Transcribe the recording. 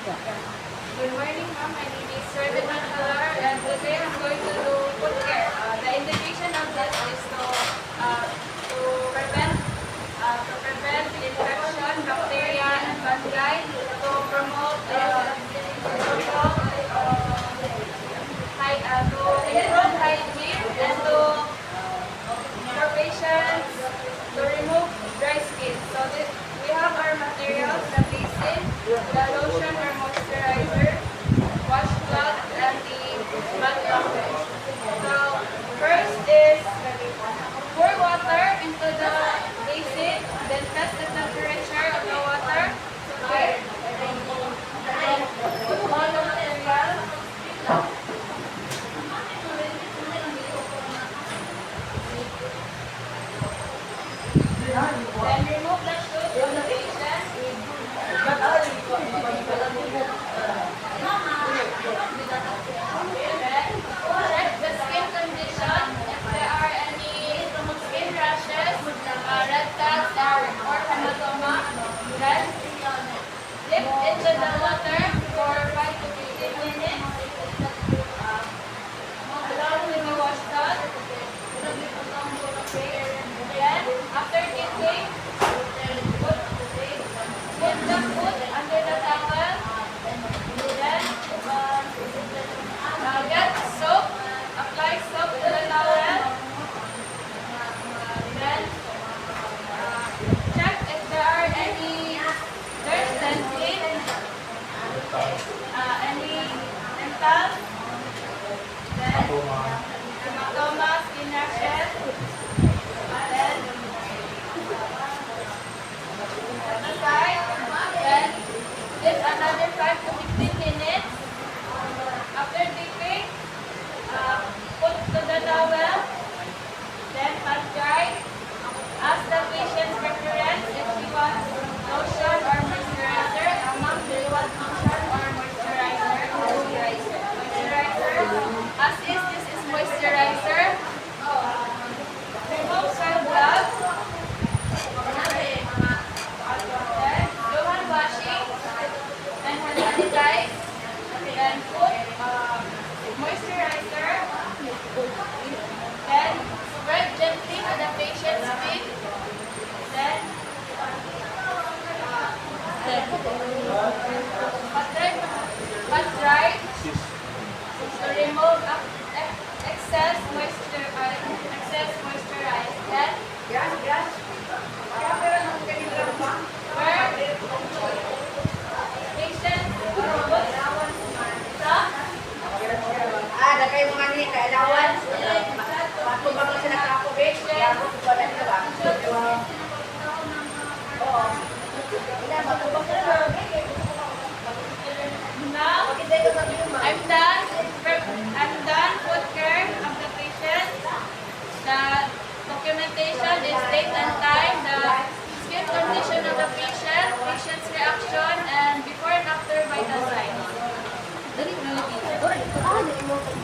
Good morning, ma'am. My name is Ferdinand Calar, and today I'm going to do foot care. The indication of this is to prevent infection, bacteria, and fungi, to promote to improve hygiene, and to for patients to remove dry skin. So we have our materials, the basin, the lotion or moisturizer, washcloth, and the mud blanket. So first is pour water into the basin, then test the temperature of the water. Okay. Then put all the materials. Then remove the shoes from the patient. Then check the skin condition. If there are any skin rashes, red dots, or hematoma, then dip into the water for 5 to